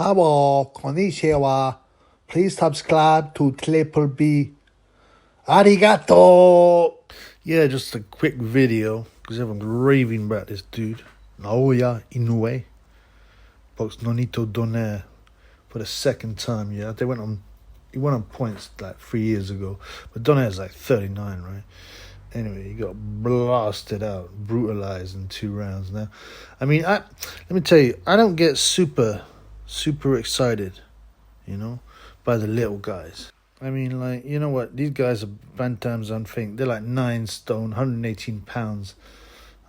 Hello, konnichiwa. Please subscribe to Triple B. Arigato. Yeah, just a quick video because everyone's raving about this dude, Inoue, boxed Nonito Donaire for the second time. Yeah, he went on points like 3 years ago, but Donaire's like 39, right? Anyway, he got blasted out, brutalized in 2 rounds. Now, I mean, let me tell you, I don't get super excited, by the little guys. I mean, like, you know what? These guys are bantams, I think. They're like 9 stone, 118 pounds.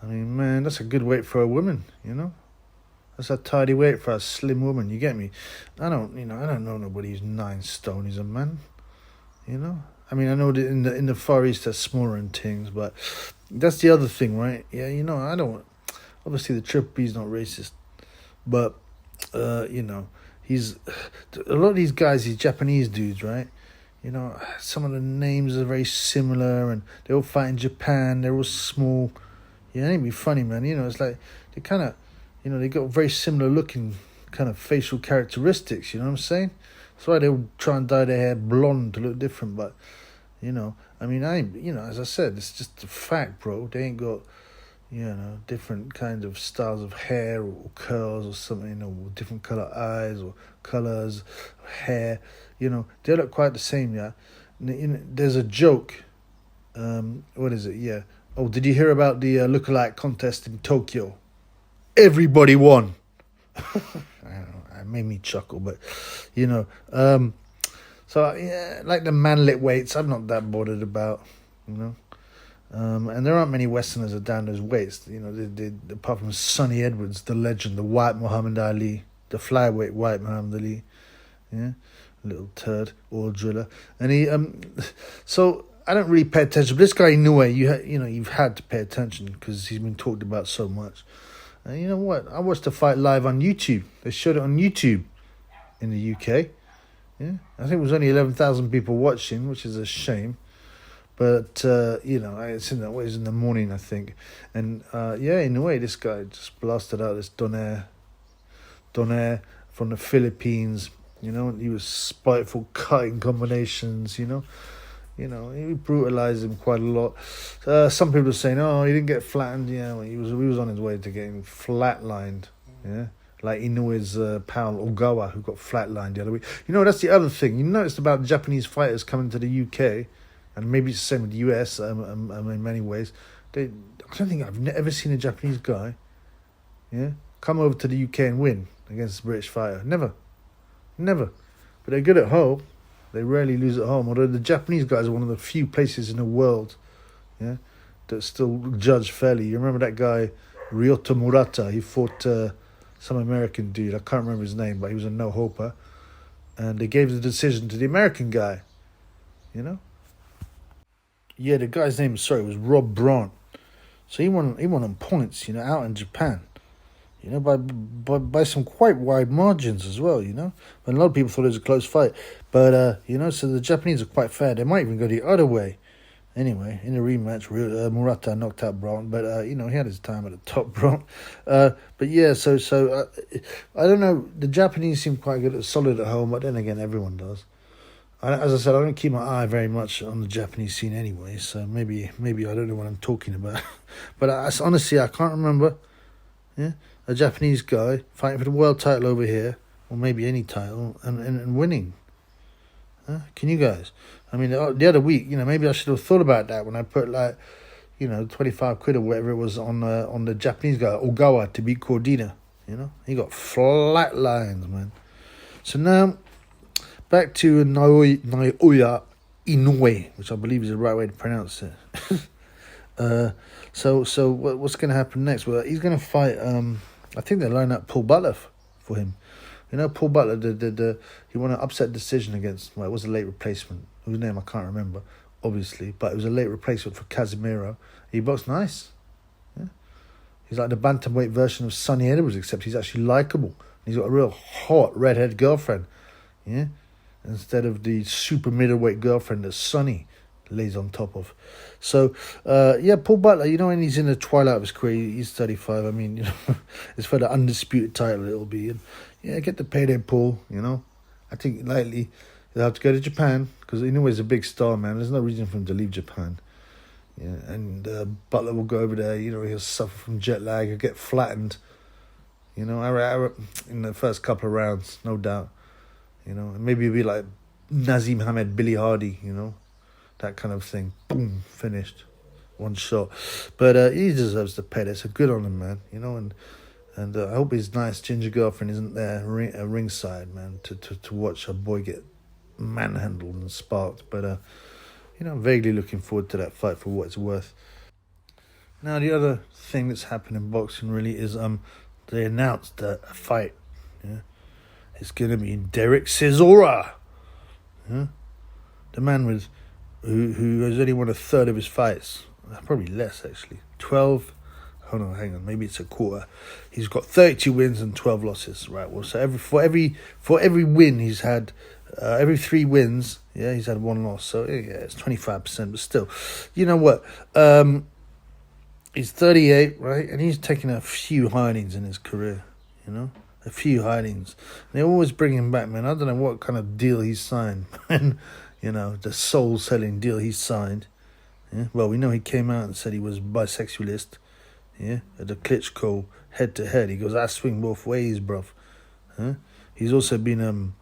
I mean, man, that's a good weight for a woman, That's a tidy weight for a slim woman, you get me? I don't know nobody who's 9 stone is a man, I mean, I know that in the Far East they're smaller and things, but that's the other thing, right? Yeah, I don't. Obviously, the Triple B's not racist, but he's a lot of these guys, these Japanese dudes, right? Some of the names are very similar, and they all fight in Japan. They're all small. Yeah, it ain't be funny, man. It's like they kind of, they got very similar looking kind of facial characteristics. You know what I'm saying? That's why they would try and dye their hair blonde to look different, but. I mean, as I said, it's just a fact, bro. They ain't got, different kinds of styles of hair or curls or something, or different color eyes or colors of hair. They look quite the same, yeah. There's a joke. What is it? Yeah. Oh, did you hear about the lookalike contest in Tokyo? Everybody won. I don't know. It made me chuckle, but, So, yeah, like the manlit weights, I'm not that bothered about, And there aren't many Westerners that are down those weights, apart from Sonny Edwards, the legend, the white Muhammad Ali, the flyweight white Muhammad Ali, yeah, little turd, oil driller. And he, so I don't really pay attention. But this guy, Inoue, you've had to pay attention because he's been talked about so much. And you know what? I watched the fight live on YouTube. They showed it on YouTube in the UK. Yeah, I think it was only 11,000 people watching, which is a shame. But, it's in the morning, I think. And, in a way, this guy just blasted out this Donaire from the Philippines. He was spiteful, cutting combinations, he brutalized him quite a lot. Some people are saying, he didn't get flattened. Yeah, well, he was on his way to getting flatlined, yeah. Like Inoue's pal Ogawa, who got flatlined the other week. That's the other thing. You noticed about Japanese fighters coming to the UK, and maybe it's the same with the US in many ways. I don't think I've ever seen a Japanese guy come over to the UK and win against a British fighter. Never. But they're good at home. They rarely lose at home. Although the Japanese guys are one of the few places in the world that still judge fairly. You remember that guy, Ryota Murata? He fought... some American dude, I can't remember his name, but he was a no-hoper. And they gave the decision to the American guy, Yeah, the guy's name, was Rob Brandt. So he won on points, out in Japan. By some quite wide margins as well, And a lot of people thought it was a close fight. But, so the Japanese are quite fair. They might even go the other way. Anyway, in the rematch, Murata knocked out Brandt, but, he had his time at the top, Brandt. But, yeah, so I don't know. The Japanese seem quite good, solid at home, but then again, everyone does. As I said, I don't keep my eye very much on the Japanese scene anyway, so maybe I don't know what I'm talking about. But honestly, I can't remember a Japanese guy fighting for the world title over here, or maybe any title, and winning. Can you guys? I mean, the other week, maybe I should have thought about that when I put 25 quid or whatever it was on the Japanese guy, Ogawa, to beat Cordina. He got flat lines, man. So now, back to Naoya Inoue, which I believe is the right way to pronounce it. So what's going to happen next? Well, he's going to fight, I think they're lining up Paul Butler for him. Paul Butler, he won an upset decision against, it was a late replacement, whose name I can't remember, obviously, but it was a late replacement for Casemiro. He boxed nice. Yeah. He's like the bantamweight version of Sonny Edwards, except he's actually likeable. He's got a real hot redhead girlfriend, instead of the super middleweight girlfriend that Sonny lays on top of. So, Paul Butler, and he's in the twilight of his career. He's 35. I mean, it's for the undisputed title it'll be. And, Yeah, get the payday pull, you know. I think likely he'll have to go to Japan because Inoue is a big star, man. There's no reason for him to leave Japan. Yeah, and Butler will go over there. You know, he'll suffer from jet lag. He'll get flattened. You know, in the first couple of rounds, no doubt. You know, and maybe he'll be like Nazim Hamed, Billy Hardy. You know, that kind of thing. Boom, finished, one shot. But he deserves the pay. So good on him, man. You know, and I hope his nice ginger girlfriend isn't there ringside, man, to watch her boy get manhandled and sparked. But you know, I'm vaguely looking forward to that fight for what it's worth. Now, the other thing that's happened in boxing really is they announced a fight. Yeah, it's going to be Derek Chisora. Yeah? The man who has only won a third of his fights, probably less actually. 12. Hold on, hang on. Maybe it's a quarter. He's got 32 wins and 12 losses. Right. Well, so for every win he's had, every 3 wins, yeah, he's had 1 loss. So yeah, it's 25%. But still, you know what? He's 38, right? And he's taken a few hidings in his career. You know, a few hidings. And they always bring him back, man. I don't know what kind of deal he's signed, man. You know, the soul-selling deal he signed. Yeah. Well, we know he came out and said he was bisexualist. Yeah, at the Klitschko head-to-head. He goes, I swing both ways, bruv. Huh? He's also been,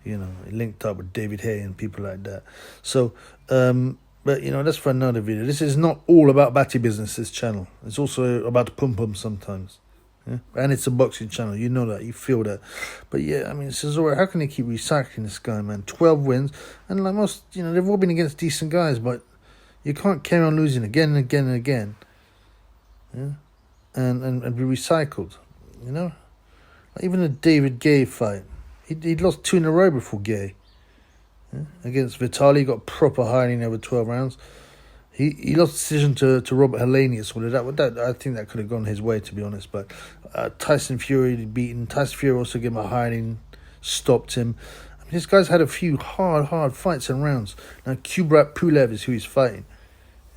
you know, linked up with David Hay and people like that. So, but, you know, that's for another video. This is not all about batty business, this channel. It's also about pum-pum sometimes. Yeah? And it's a boxing channel. You know that. You feel that. But, yeah, I mean, Chisora, how can they keep recycling this guy, man? 12 wins. And like most, you know, they've all been against decent guys, but you can't carry on losing again and again and again. Yeah, and be recycled, you know. Even the David Gay fight, he'd lost 2 in a row before Gay. Yeah? Against Vitali, got proper hiding over 12 rounds. He lost the decision to Robert Helenius. That I think that could have gone his way, to be honest. But Tyson Fury had beaten. Tyson Fury also gave him a hiding, stopped him. I mean, this guy's had a few hard fights and rounds. Now Kubrat Pulev is who he's fighting.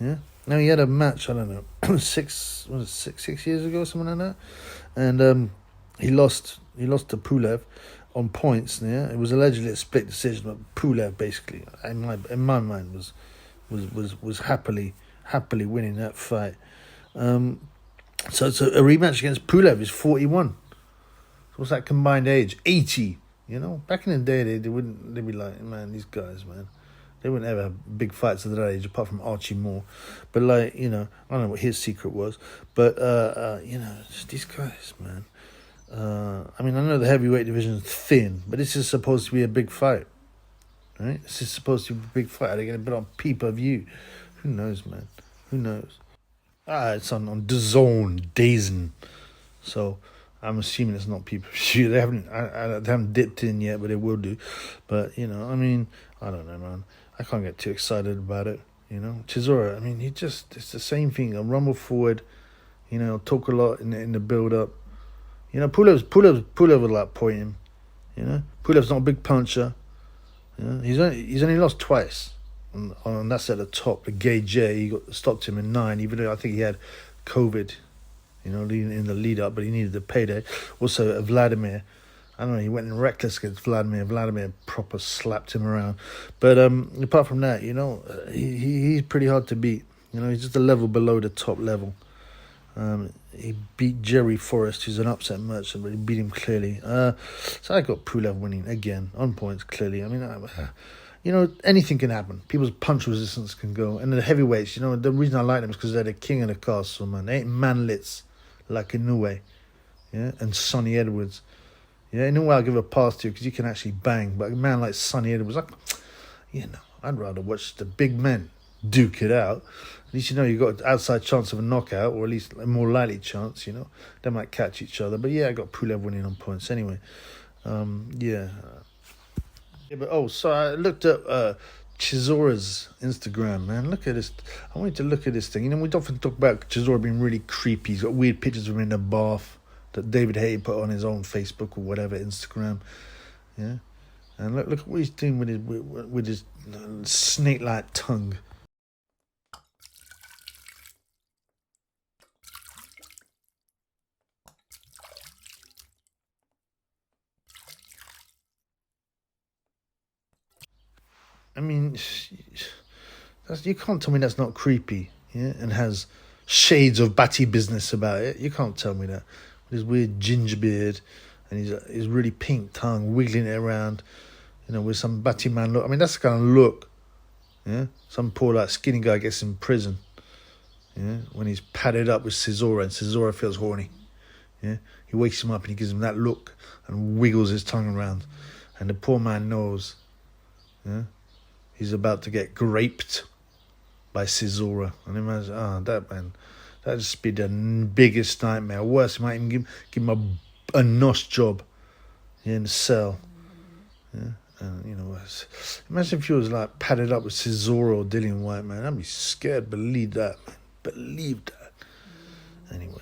Yeah. Now he had a match, I don't know, 6 years ago, something like that, and he lost to Pulev on points. Yeah, it was allegedly a split decision, but Pulev basically, in my mind, was happily winning that fight. So it's a rematch against Pulev. He's 41. So what's that combined age? 80. You know, back in the day, they'd be like, man, these guys, man. They wouldn't ever have big fights at that age, apart from Archie Moore. But, like, you know, I don't know what his secret was. But, you know, just these guys, man. I mean, I know the heavyweight division is thin, but this is supposed to be a big fight. Right? This is supposed to be a big fight. Are they going to put on pay-per-view? Who knows, man? Who knows? It's on DAZN. So I'm assuming it's not pay-per-view. They haven't dipped in yet, but they will do. But, you know, I mean, I don't know, man. I can't get too excited about it, you know. Chisora, I mean, it's the same thing. A rumble forward, you know, talk a lot in the build-up. You know, Pulev would like point him, you know. Pulev's not a big puncher. You know? He's only lost twice. On that's at the top. The Gay J, stopped him in 9, even though I think he had COVID, you know, in the lead-up, but he needed the payday. Also, Vladimir. I don't know, he went in reckless against Vladimir. Vladimir proper slapped him around. But apart from that, you know, he's pretty hard to beat. You know, he's just a level below the top level. He beat Jerry Forrest, who's an upset merchant, but he beat him clearly. So I got Pulev winning again, on points, clearly. I mean, you know, anything can happen. People's punch resistance can go. And the heavyweights, you know, the reason I like them is because they're the king of the castle, man. They ain't manlets like Inoue, yeah, and Sonny Edwards. Yeah, in a way I'll give a pass to you because you can actually bang. But a man like Sonny Edwards, like, you know, I'd rather watch the big men duke it out. At least you know you've got an outside chance of a knockout, or at least a more likely chance, you know. They might catch each other. But yeah, I got Pulev winning on points anyway. Yeah. But so I looked up Chisora's Instagram, man. Look at this. I want you to look at this thing. You know, we often talk about Chisora being really creepy. He's got weird pictures of him in the bath that David Hay put on his own Facebook or whatever, Instagram. Yeah. And look at what he's doing with his snake-like tongue. I mean, you can't tell me that's not creepy, yeah, and has shades of batty business about it. You can't tell me that. With his weird ginger beard and his really pink tongue wiggling it around, you know, with some batty man look. I mean, that's the kind of look, yeah, some poor like skinny guy gets in prison, yeah, when he's padded up with Chisora and Chisora feels horny, yeah. He wakes him up and he gives him that look and wiggles his tongue around, and the poor man knows, yeah, he's about to get graped by Chisora. And imagine, that man, that'd just be the biggest nightmare. Worse, he might even give him a nos job, yeah, in the cell. Yeah, and you know, imagine if you was like padded up with Chisora or Dillian White, man. I'd be scared. Believe that, man. Believe that. Anyway.